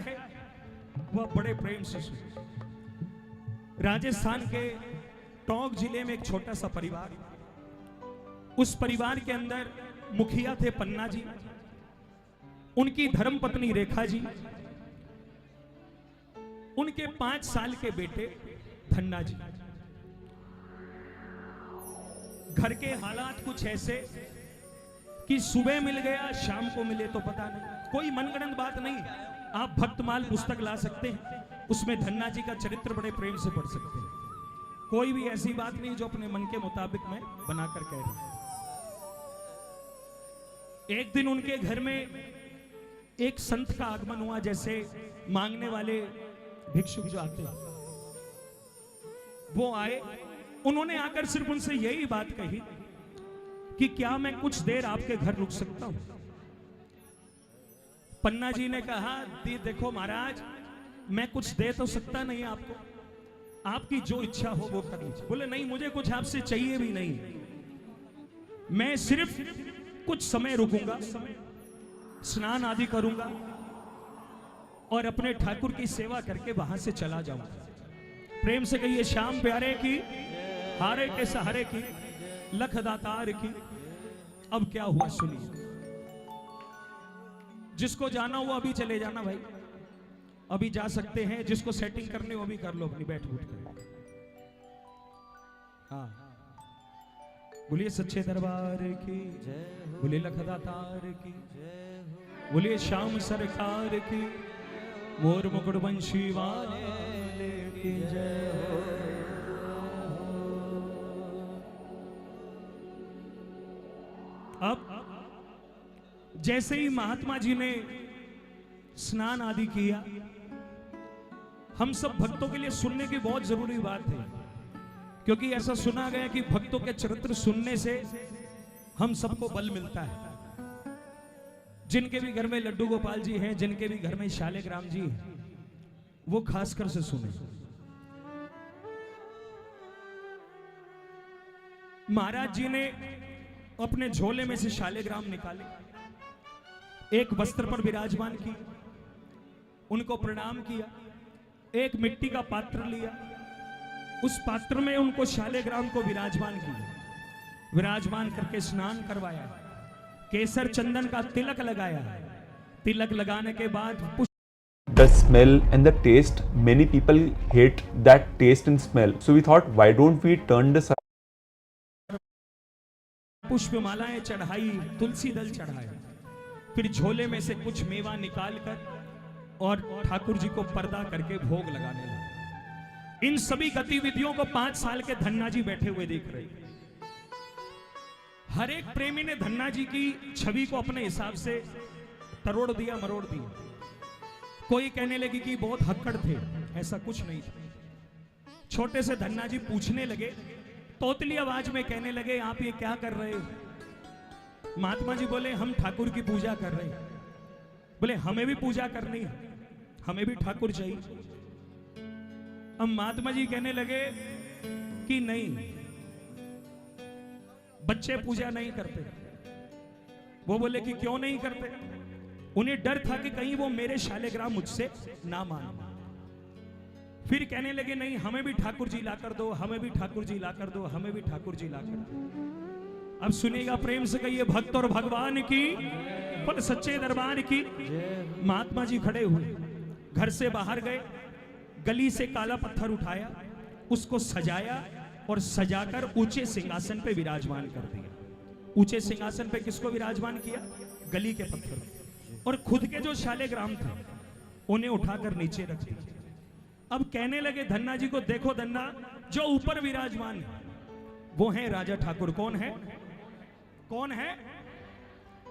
है वह बड़े प्रेम से सुने। राजस्थान के टोंक जिले में एक छोटा सा परिवार, उस परिवार के अंदर मुखिया थे पन्ना जी, उनकी धर्मपत्नी रेखा जी, उनके 5 साल के बेटे धन्ना जी। घर के हालात कुछ ऐसे कि सुबह मिल गया शाम को मिले तो पता नहीं, कोई मनगढ़ंत बात नहीं। आप भक्तमाल पुस्तक ला सकते हैं, उसमें धन्ना जी का चरित्र बड़े प्रेम से पढ़ सकते हैं। कोई भी ऐसी बात नहीं जो अपने मन के मुताबिक में बनाकर कह रहे हैं। एक दिन उनके घर में एक संत का आगमन हुआ, जैसे मांगने वाले भिक्षुक जो आते हैं वो आए। उन्होंने आकर सिर्फ उनसे यही बात कही कि क्या मैं कुछ देर आपके घर रुक सकता हूं। पन्ना जी ने कहा, देखो महाराज, मैं कुछ दे तो सकता नहीं आपको, आपकी जो इच्छा हो वो कर लीजिए। बोले नहीं, मुझे कुछ आपसे चाहिए भी नहीं, मैं सिर्फ कुछ समय रुकूंगा, स्नान आदि करूंगा और अपने ठाकुर की सेवा करके वहां से चला जाऊंगा। प्रेम से कहिए, श्याम प्यारे की, हारे के सहारे की, लख दातार की। अब क्या हुआ सुनिए। जिसको जाना हो अभी चले जाना भाई, अभी जा सकते हैं। जिसको सेटिंग करनी हो अभी कर लो अपनी, बैठ उठ कर। हाँ, बोलिए सच्चे दरबार की, बोलिए लखदातार की, बोलिए श्याम सरकार की, मोर मुकुट वंशी वाले की जय हो। अब जैसे ही महात्मा जी ने स्नान आदि किया, हम सब भक्तों के लिए सुनने की बहुत जरूरी बात है, क्योंकि ऐसा सुना गया कि भक्तों के चरित्र सुनने से हम सबको बल मिलता है। जिनके भी घर में लड्डू गोपाल जी हैं, जिनके भी घर में शालिग्राम जी हैं, वो खासकर से सुने। महाराज जी ने अपने झोले में से शालिग्राम निकाले, एक वस्त्र पर विराजमान की, उनको प्रणाम किया, एक मिट्टी का पात्र लिया, उस पात्र में उनको शालिग्राम को विराजमान किया, विराजमान करके स्नान करवाया, केसर चंदन का तिलक लगाया। तिलक लगाने के बाद the smell and the taste, many people hate that taste and smell, so we thought, why don't we turn this पुष्पमालाएं चढ़ाई, तुलसी दल चढ़ाया, फिर झोले में से कुछ मेवा निकालकर और ठाकुर जी को पर्दा करके भोग लगाने लगा। इन सभी गतिविधियों को 5 साल के धन्ना जी बैठे हुए देख रहे। हर एक प्रेमी ने धन्ना जी की छवि को अपने हिसाब से तरोड़ दिया, मरोड़ दिया। कोई कहने लगे कि बहुत हक्कड़ थे, ऐसा कुछ नहीं था। छोटे से धन्ना जी पूछने लगे, तोतली आवाज में कहने लगे, आप ये क्या कर रहे हो। महात्मा जी बोले, हम ठाकुर की पूजा कर रहे हैं। बोले हमें भी पूजा करनी है, हमें भी ठाकुर चाहिए। अब महात्मा जी कहने लगे कि नहीं, बच्चे पूजा नहीं करते। वो बोले कि क्यों नहीं करते। उन्हें डर था कि कहीं वो मेरे शालिग्राम मुझसे ना मान। फिर कहने लगे नहीं, हमें भी ठाकुर जी ला कर दो, हमें भी ठाकुर जी ला कर दो, हमें भी ठाकुर जी ला कर दो। अब सुनिएगा, प्रेम से कहिए, भक्त और भगवान की, पर सच्चे दरबार की। महात्मा जी खड़े हुए, घर से बाहर गए, गली से काला पत्थर उठाया, उसको सजाया और सजाकर ऊंचे सिंहासन पे विराजमान कर दिया। ऊंचे सिंहासन पे किसको विराजमान किया? गली के पत्थर। और खुद के जो शालिग्राम थे उन्हें उठाकर नीचे रख दिया। अब कहने लगे धन्ना जी को, देखो धन्ना, जो ऊपर विराजमान है वो है राजा ठाकुर। कौन है? कौन है?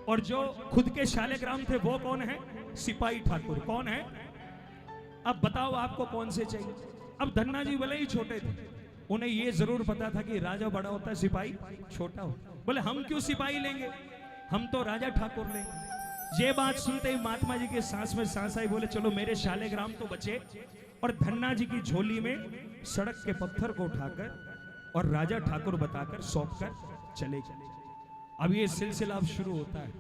और जो खुद के शालिग्राम थे वो कौन है? सिपाही ठाकुर। कौन है? अब बताओ आपको कौन से चाहिए। अब धन्ना जी भले ही छोटे थे, उन्हें ये जरूर पता था कि राजा बड़ा होता है, सिपाही छोटा होता। बोले हम क्यों सिपाही लेंगे, हम तो राजा ठाकुर लेंगे। ये बात सुनते ही महात्मा जी के सांस में सांस आई। बोले चलो मेरे शालिग्राम तो बचे। और धन्ना जी की झोली में सड़क के पत्थर को उठाकर और राजा ठाकुर बताकर सौंप कर चले गए। अब ये सिलसिला अब शुरू होता है।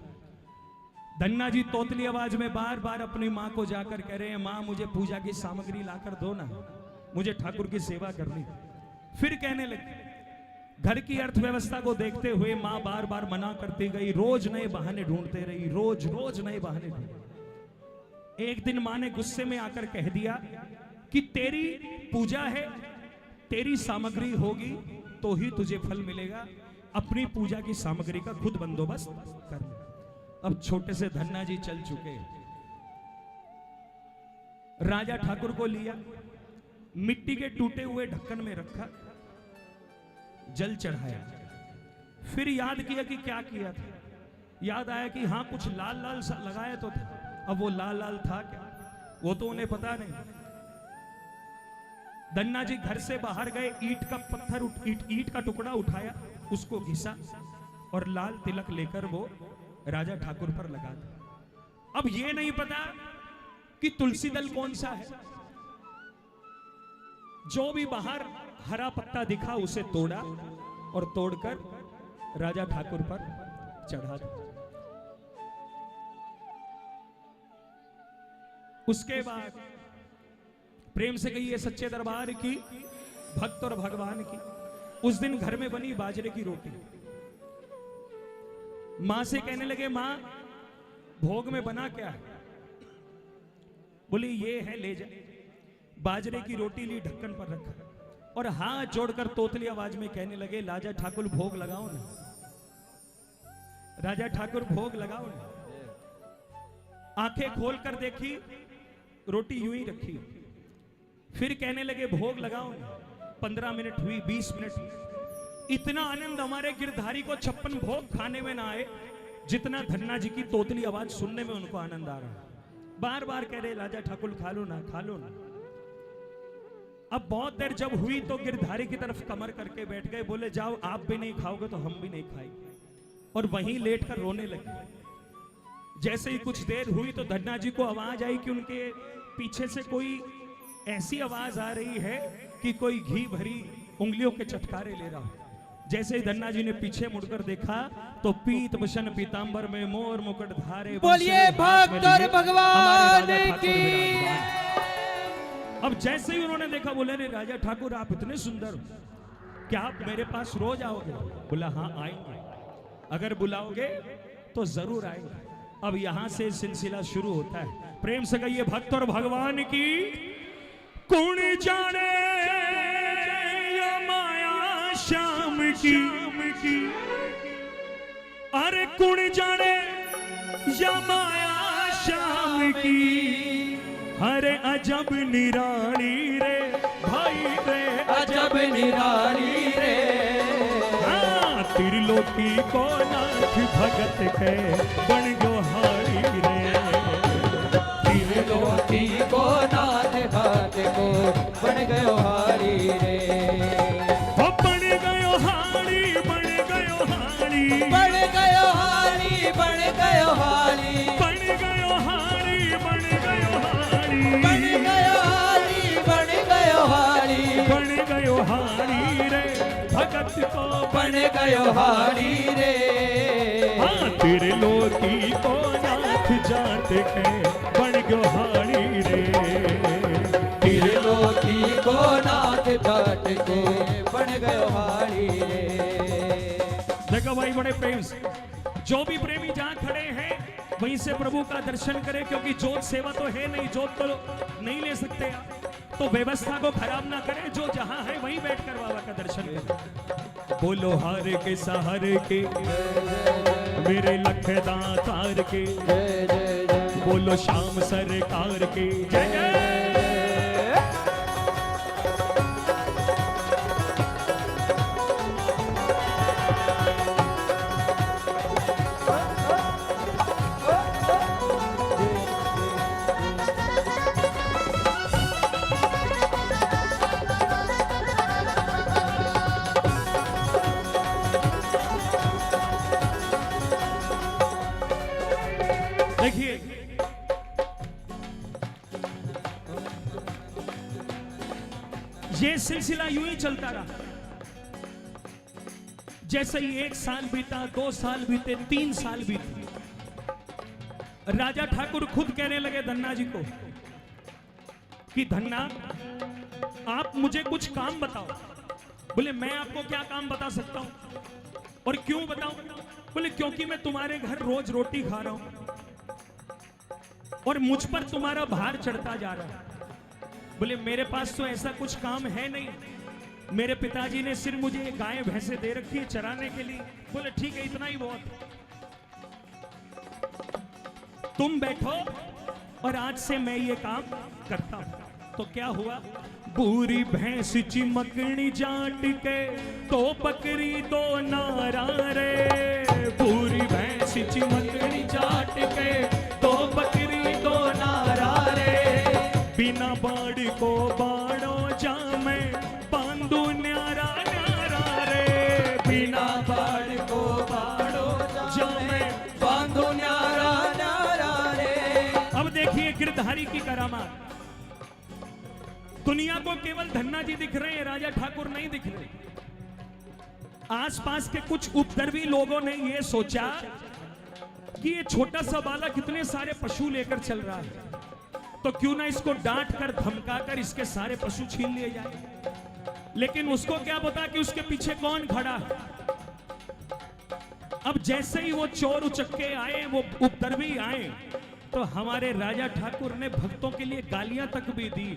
धन्ना जी तोतली आवाज में बार बार अपनी माँ को जाकर कह रहे हैं, माँ मुझे पूजा की सामग्री लाकर दो ना, मुझे ठाकुर की सेवा करनी। फिर कहने लगे, घर की अर्थव्यवस्था को देखते हुए माँ बार बार मना करती गई, रोज नए बहाने ढूंढते रही, रोज रोज नए बहाने ढूंढ। एक दिन माँ ने गुस्से में आकर कह दिया कि तेरी पूजा है, तेरी सामग्री होगी तो ही तुझे फल मिलेगा, अपनी पूजा की सामग्री का खुद बंदोबस्त कर ले। अब छोटे से धन्ना जी चल चुके, राजा ठाकुर को लिया, मिट्टी के टूटे हुए ढक्कन में रखा, जल चढ़ाया, फिर याद किया कि क्या किया था। याद आया कि हाँ कुछ लाल लाल सा लगाया तो था, अब वो लाल लाल था क्या वो तो उन्हें पता नहीं। धन्ना जी घर से बाहर गए, ईंट का पत्थर ईंट का टुकड़ा उठाया, उसको घिसा और लाल तिलक लेकर वो राजा ठाकुर पर लगा दिया। अब ये नहीं पता कि तुलसी दल कौन सा है, जो भी बाहर हरा पत्ता दिखा उसे तोड़ा और तोड़कर राजा ठाकुर पर चढ़ा दिया। उसके बाद प्रेम से कहिए सच्चे दरबार की, भक्त और भगवान की। उस दिन घर में बनी बाजरे की रोटी, मां से कहने लगे, मां भोग में बना क्या है? बोली ये है, ले जा। बाजरे की रोटी ली, ढक्कन पर रखा और हाथ जोड़कर तोतली आवाज में कहने लगे, राजा ठाकुर भोग लगाओ ना, राजा ठाकुर भोग लगाओ ना। आंखें खोलकर देखी, रोटी यूं ही रखी। फिर कहने लगे भोग लगाओ ना। 15 मिनट हुई, 20 मिनट हुई। इतना आनंद हमारे गिरधारी को 56 भोग खाने में ना आए जितना धन्ना जी की तोतली आवाज सुनने में उनको आनंद आ रहा है। बार बार कह रहे राजा ठाकुर खा लो ना, खा लो ना। अब बहुत देर जब हुई तो गिरधारी की तरफ कमर करके बैठ गए, बोले जाओ आप भी नहीं खाओगे तो हम भी नहीं खाएंगे, और वहीं लेटकर रोने लगे। जैसे ही कुछ देर हुई तो धन्ना जी को आवाज आई कि उनके पीछे से कोई ऐसी आवाज आ रही है कि कोई घी भरी उंगलियों के चटकारे ले रहा हो। जैसे ही धन्ना जी ने पीछे मुड़कर देखा तो पीत भूषण पीतांबर में मोर मुकुट धारे, बोलिए भक्त और भगवान की। अब जैसे ही उन्होंने देखा, बोले रे राजा ठाकुर आप इतने सुंदर हो, क्या आप मेरे पास रोज आओगे? बोला हाँ आएंगे, अगर बुलाओगे तो जरूर आएंगे। अब यहां से सिलसिला शुरू होता है। प्रेम से कहिए भक्त और भगवान की। कौन जाने या माया श्याम की, अरे कौन जाने या माया श्याम की, अरे अजब निराली रे भाई रे, अजब निराली रे। हाँ त्रिलोकी को नाथ भगत के बन गो हारी रे, त्रिलोकी को नाथ भगत को बन गयो हारी रे। बन गयो हारी, बन गयो हारी, बन गयो हारी, बन गयो हारी, बन गयो हारी, बन गयो हारी, बन गयो हारी, बन गयो हारी, बन गयो हारी रे भगत को बन गयो हारी रे। हाँ त्रिलोकी को नाथ जात के बन गयो हारी रे, त्रिलोकी को नाथ भगत को बन गयो हारी रे। देखो भाई बड़े प्रेम से, जो भी प्रेमी जहां खड़े हैं वहीं से प्रभु का दर्शन करें, क्योंकि जोत सेवा तो है नहीं, जोत तो नहीं ले सकते आप, तो व्यवस्था को खराब ना करें, जो जहां है वहीं बैठकर बाबा का दर्शन करें। बोलो हार के सहारे के मेरे लखदातार के, बोलो श्याम सरकार के जय जय। देखिए ये सिलसिला यूं ही चलता रहा। जैसे ही 1 साल बीता, 2 साल बीते, 3 साल बीते, राजा ठाकुर खुद कहने लगे धन्ना जी को कि धन्ना आप मुझे कुछ काम बताओ। बोले मैं आपको क्या काम बता सकता हूं और क्यों बताऊं? बोले क्योंकि मैं तुम्हारे घर रोज रोटी खा रहा हूं और मुझ पर तुम्हारा भार चढ़ता जा रहा है। बोले मेरे पास तो ऐसा कुछ काम है नहीं, मेरे पिताजी ने सिर्फ मुझे गाय भैंसे दे रखी है चराने के लिए। बोले ठीक है, इतना ही बहुत है, तुम बैठो और आज से मैं ये काम करता हूं। तो क्या हुआ, पूरी भैंस चिमकनी जाट के तो बकरी तो नारा रे। पूरी भैंस चिमकनी जाट के तो बकरी तो नारा रे। बिना बाड़ को बाड़ो जामे बांधू न्यारा न्यारा रे। बिना बाड़ को बाड़ो जामे बांधू न्यारा न्यारा रे। अब देखिए गिरधारी की करामात। दुनिया को केवल धन्ना जी दिख रहे हैं, राजा ठाकुर नहीं दिख रहे। आसपास के कुछ उपद्रवी लोगों ने यह सोचा कि ये छोटा सा बालक कितने सारे पशु लेकर चल रहा है, तो क्यों ना इसको डांट कर धमका कर इसके सारे पशु छीन लिए जाए। लेकिन उसको क्या पता कि उसके पीछे कौन खड़ा है। अब जैसे ही वो चोर उचक्के आए, वो उपद्रवी आए, तो हमारे राजा ठाकुर ने भक्तों के लिए गालियां तक भी दी।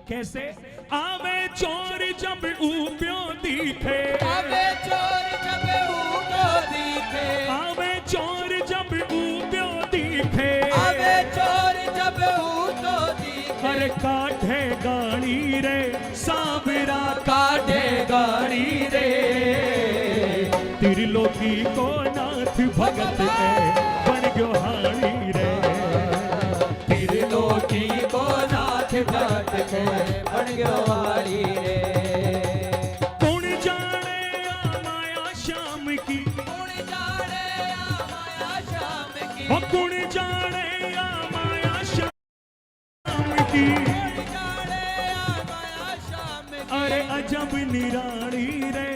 कैसे? आवे चोर जब ऊप्यो दिखे, आवे चोर जब ऊप्यो दिखे, आवे चोर जब ऊप्यो दिखे, आवे चोर जब ऊप्यो दिखे। अरे काठे गाड़ी रे साबरा, काठे गाड़ी रे। त्रिलोकी को नाथ भगत है बन गयो हाड़ी रे। त्रिलोकी को नाथ भगत है बन गयो हाड़ी रे। कौन जाने आ माया शाम की, कौन जाने आ माया शाम की, ओ कौन जाने आ माया शाम की। कौन जाने आ माया शाम की। अरे अजब निराली रे